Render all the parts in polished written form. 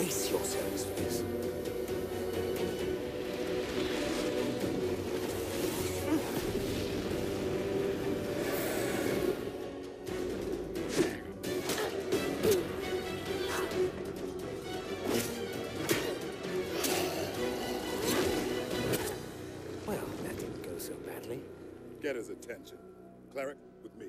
Brace yourselves for this. Well, that didn't go so badly. Get his attention. Cleric, with me.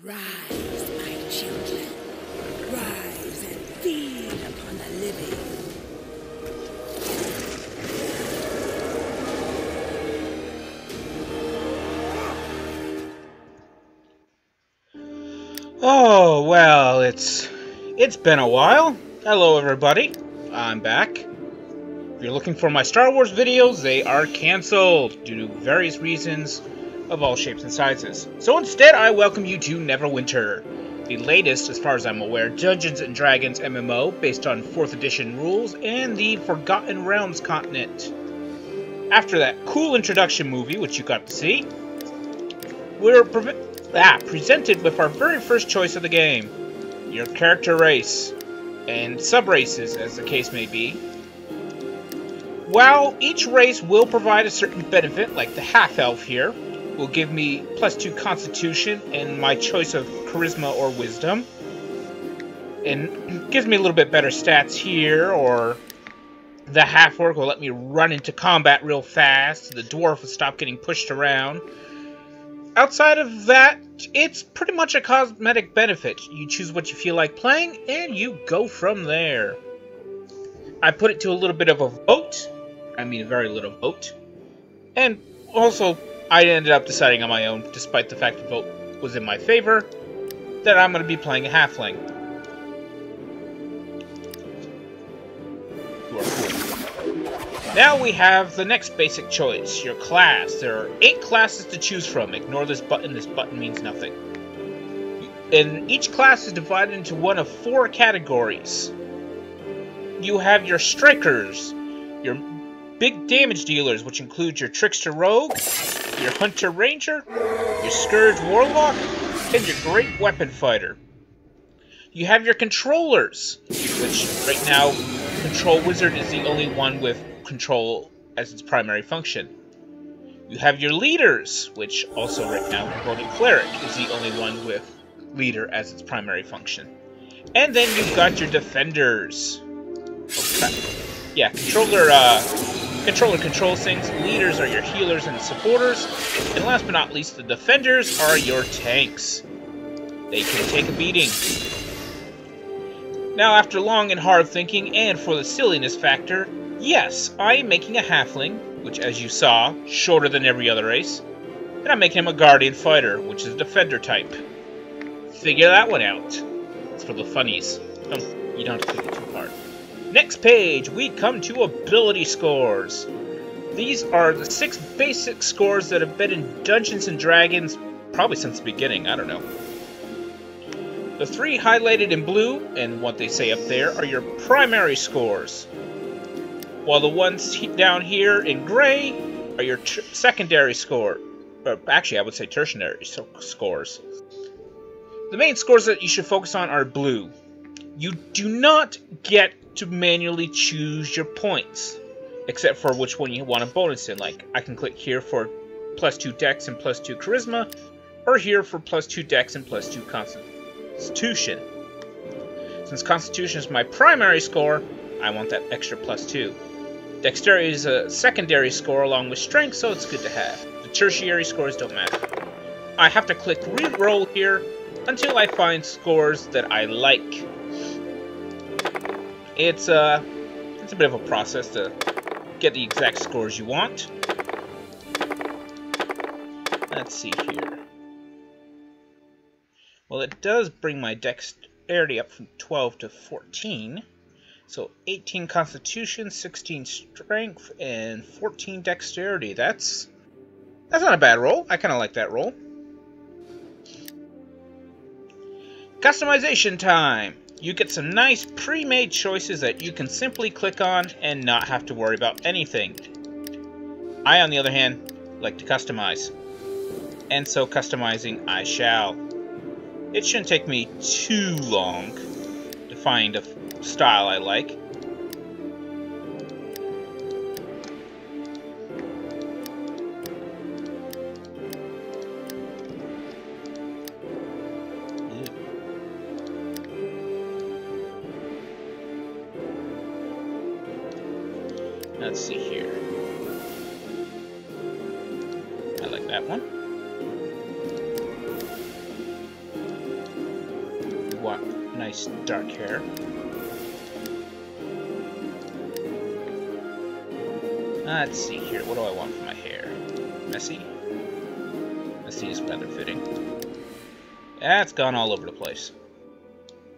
Rise, my children. Rise and feed upon the living. Oh, well, it's been a while. Hello, everybody. I'm back. If you're looking for my Star Wars videos, they are cancelled due to various reasons of all shapes and sizes. So instead, I welcome you to Neverwinter, the latest, as far as I'm aware, Dungeons & Dragons MMO based on 4th edition rules and the Forgotten Realms continent. After that cool introduction movie, which you got to see, we're presented with our very first choice of the game, your character race, and sub-races, as the case may be. While each race will provide a certain benefit, like the half-elf here, will give me +2 constitution and my choice of charisma or wisdom, and gives me a little bit better stats here, or the half-orc will let me run into combat real fast, the dwarf will stop getting pushed around. Outside of that, it's pretty much a cosmetic benefit. You choose what you feel like playing, and you go from there. I put it to a little bit of a vote. I mean, a very little vote. And also, I ended up deciding on my own, despite the fact the vote was in my favor, that I'm going to be playing a halfling. Who are cool. Now we have the next basic choice, your class. There are 8 classes to choose from. Ignore this button means nothing. And each class is divided into one of 4 categories. You have your strikers, your big damage dealers, which include your trickster rogue, your hunter ranger, your scourge warlock, and your great weapon fighter. You have your controllers, which right now, control wizard is the only one with control as its primary function. You have your leaders, which also right now, devoted cleric is the only one with leader as its primary function. And then you've got your defenders. Okay. Yeah, controller controls things. Leaders are your healers and supporters. And last but not least, the defenders are your tanks. They can take a beating. Now, after long and hard thinking, and for the silliness factor, yes, I am making a halfling, which, as you saw, shorter than every other race. And I'm making him a Guardian Fighter, which is a defender type. Figure that one out. It's for the funnies. Oh, you don't have to think it too hard. Next page, we come to ability scores. These are the 6 basic scores that have been in Dungeons & Dragons probably since the beginning, I don't know. The 3 highlighted in blue, and what they say up there, are your primary scores. While the ones down here in gray are your secondary score. Or actually, I would say tertiary scores. The main scores that you should focus on are blue. You do not get to manually choose your points, except for which one you want a bonus in. Like, I can click here for +2 Dex and +2 Charisma, or here for +2 Dex and +2 Constitution. Since Constitution is my primary score, I want that extra +2. Dexterity is a secondary score along with Strength, so it's good to have. The tertiary scores don't matter. I have to click Reroll here until I find scores that I like. It's a bit of a process to get the exact scores you want. Let's see here. Well, it does bring my dexterity up from 12 to 14. So 18 Constitution, 16 Strength, and 14 Dexterity. That's not a bad roll. I kind of like that roll. Customization time! You get some nice pre-made choices that you can simply click on and not have to worry about anything. I, on the other hand, like to customize. And so customizing I shall. It shouldn't take me too long to find a style I like. Let's see here. I like that one. What nice dark hair. Let's see here. What do I want for my hair? Messy? Messy is rather fitting. Yeah, it's gone all over the place.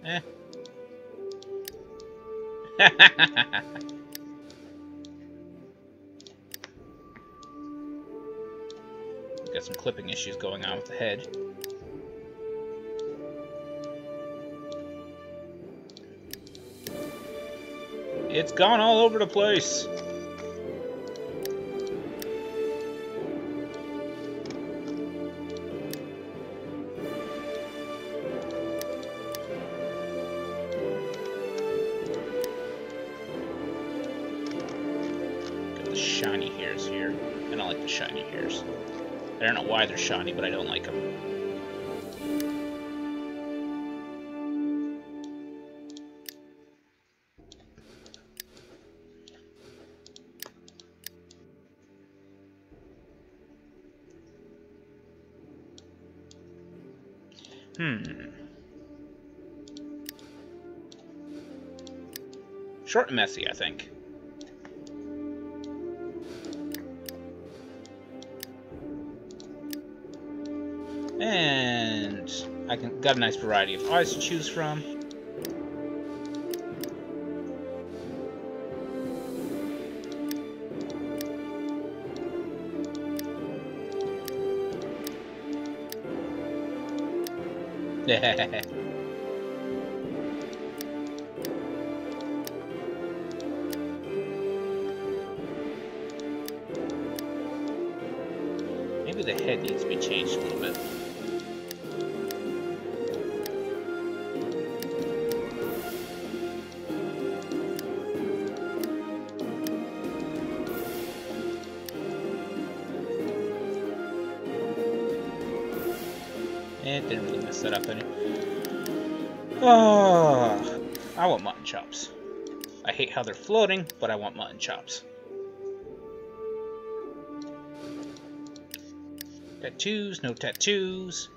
Eh. Got some clipping issues going on with the head. It's gone all over the place. Got the shiny hairs here. I don't like the shiny hairs. I don't know why they're shiny, but I don't like them. Short and messy, I think. And I got a nice variety of eyes to choose from. Maybe the head needs to be changed a little bit. It didn't really mess that up any. Oh, I want mutton chops. I hate how they're floating, but I want mutton chops. Tattoos, no tattoos.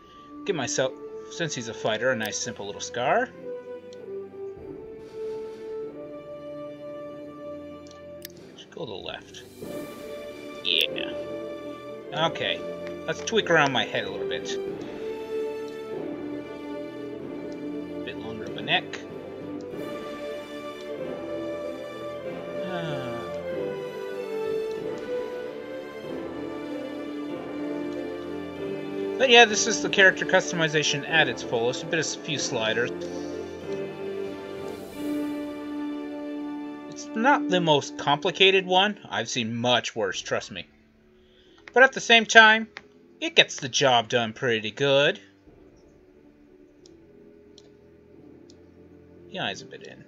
Give myself, since he's a fighter, a nice simple little scar. Should go to the left. Yeah. Okay, let's tweak around my head a little bit. A bit longer of a neck. But yeah, this is the character customization at its fullest. A few sliders. It's not the most complicated one. I've seen much worse, trust me. But at the same time, it gets the job done pretty good. The eyes a bit in.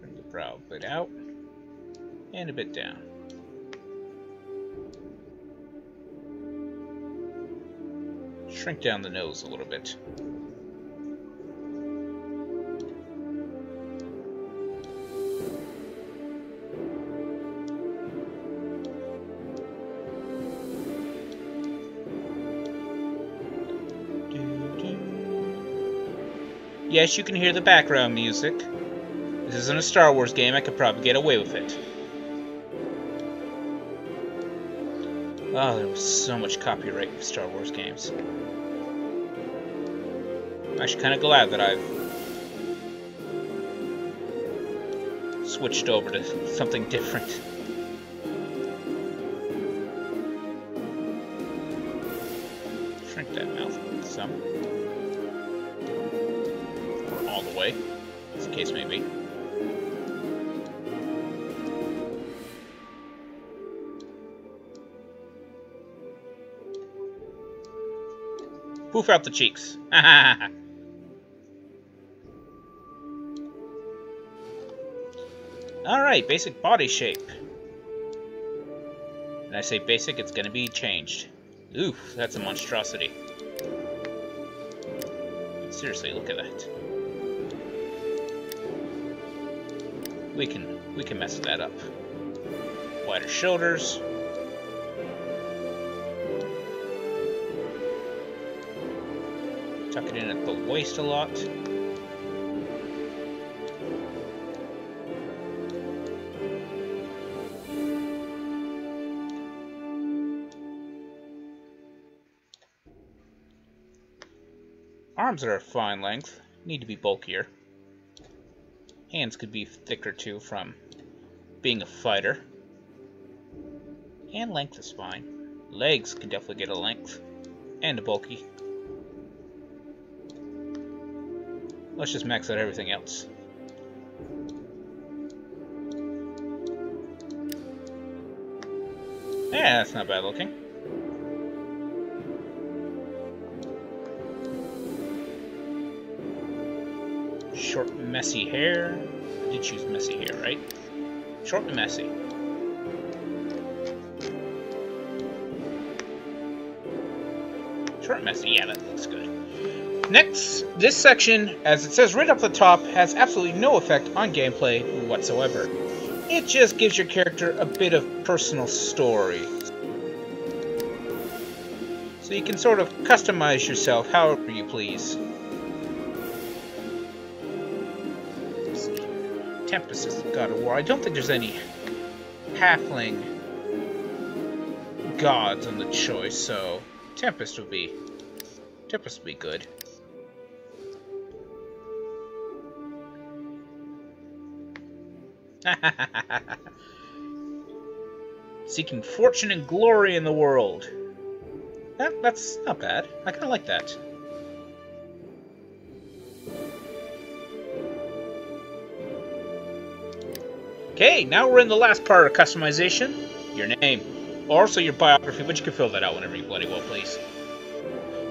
Bring the brow a bit out. And a bit down. Shrink down the nose a little bit. Yes, you can hear the background music. This isn't a Star Wars game, I could probably get away with it. Oh, there was so much copyright with Star Wars games. I'm actually kind of glad that I've switched over to something different. Shrink that mouth some. Or all the way, as the case may be. Poof out the cheeks. Alright, basic body shape. When I say basic, it's gonna be changed. Oof, that's a monstrosity. Seriously, look at that. We can mess that up. Wider shoulders. Tuck it in at the waist a lot. Arms are a fine length. Need to be bulkier. Hands could be thicker too from being a fighter. And length is fine. Legs can definitely get a length. And a bulky. Let's just max out everything else. Yeah, that's not bad looking. Short, messy hair. I did choose messy hair, right? Short and messy. Short and messy, yeah, that looks good. Next, this section, as it says right up the top, has absolutely no effect on gameplay whatsoever. It just gives your character a bit of personal story. So you can sort of customize yourself however you please. Let's see. Tempest is the god of war. I don't think there's any halfling gods on the choice, so Tempest would be good. Seeking fortune and glory in the world. That's not bad. I kind of like that. Okay, now we're in the last part of customization. Your name. Also your biography, but you can fill that out whenever you bloody well please.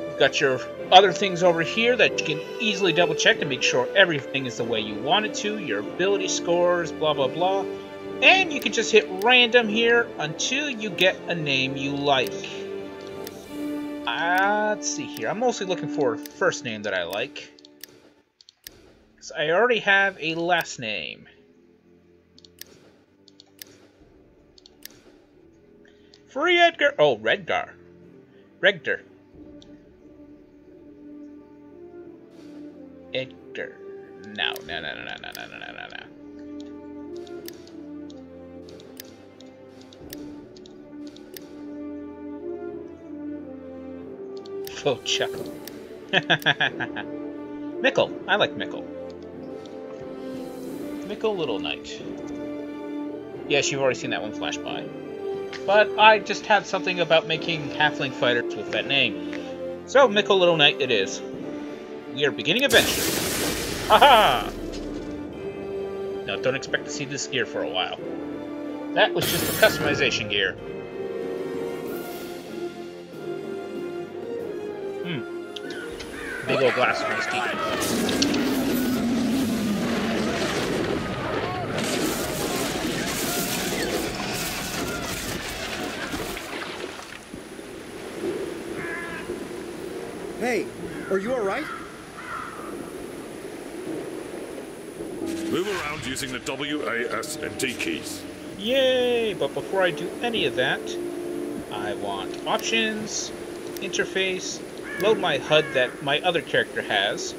You've got your other things over here that you can easily double check to make sure everything is the way you want it to. Your ability scores, blah blah blah. And you can just hit random here until you get a name you like. Let's see here. I'm mostly looking for a first name that I like. So I already have a last name. Free Edgar. Oh, Redgar. Regder. Edgar. No. Full chuckle. Mikal. I like Mikal. Mikal Littleknight. Yes, you've already seen that one flash by. But I just had something about making Halfling Fighters with that name. So, Mikal Littleknight it is. We are beginning adventure. Haha! Now, don't expect to see this gear for a while. That was just the customization gear. Big old glass of iced tea. Hey, are you alright? Move around using the W, A, S, and T keys. Yay! But before I do any of that, I want options, interface, load my HUD that my other character has,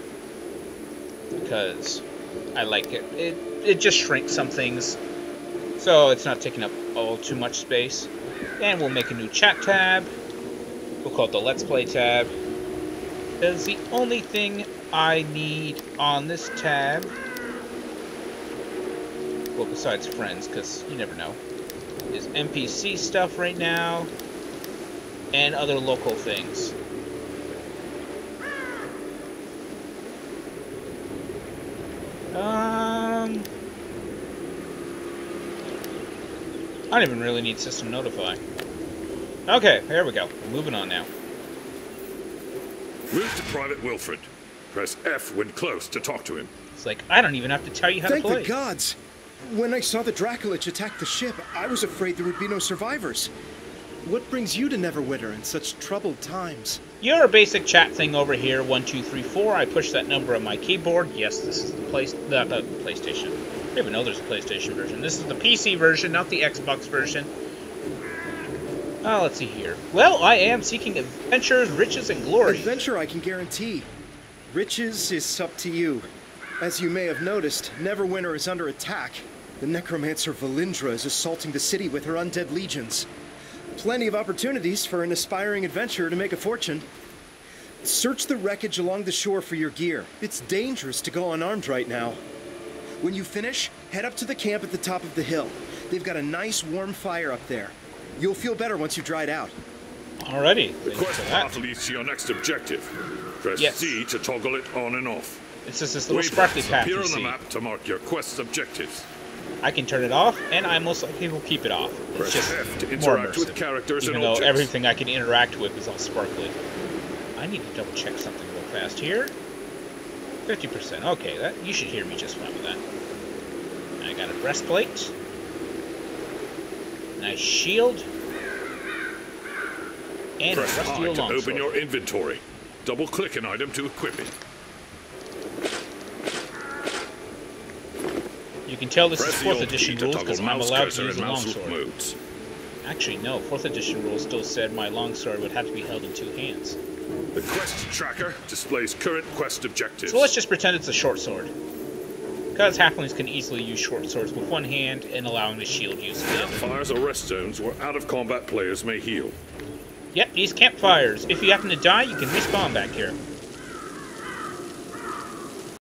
because I like it. It just shrinks some things, so it's not taking up all too much space. And we'll make a new chat tab. We'll call it the Let's Play tab. That's the only thing I need on this tab. Well, besides friends, because you never know. Is NPC stuff right now, and other local things. I don't even really need system notify. Okay, there we go. We're moving on now. Move to Private Wilfred. Press F when close to talk to him. It's like, I don't even have to tell you how to Thank play. the gods! When I saw the Draculich attack the ship, I was afraid there would be no survivors. What brings you to Neverwinter in such troubled times? Your basic chat thing over here, 1234. I push that number on my keyboard. Yes, this is the PlayStation. I don't even know there's a PlayStation version. This is the PC version, not the Xbox version. Oh, let's see here. Well, I am seeking adventures, riches, and glory. Adventure I can guarantee. Riches is up to you. As you may have noticed, Neverwinter is under attack. The necromancer Valindra is assaulting the city with her undead legions. Plenty of opportunities for an aspiring adventurer to make a fortune. Search the wreckage along the shore for your gear. It's dangerous to go unarmed right now. When you finish, head up to the camp at the top of the hill. They've got a nice warm fire up there. You'll feel better once you dried out. Alrighty. The quest path leads to your next objective. Press C to toggle it on and off. It's just this little sparkly path appear you on see. the map to mark your quest's objectives. I can turn it off, and I most likely will keep it off. It's Press just F to more interact immersive, with characters even and though objects. everything I can interact with is all sparkly. I need to double check something real fast here. 50%. Okay, that you should hear me just fine with that. I got a breastplate. Nice shield. And Press a rusty I to longsword. open your inventory. Double-click an item to equip it. You can tell this Press is the 4th Alt edition key to rules toggle because I'm mouse allowed cursor to use a and mouse longsword. modes. Actually, no. 4th edition rules still said my longsword would have to be held in 2 hands. The quest tracker displays current quest objectives. So let's just pretend it's a short sword. Because halflings can easily use short swords with one hand and allowing the shield use with the other. Fires or rest zones where out-of-combat players may heal. Yep, these campfires. If you happen to die, you can respawn back here.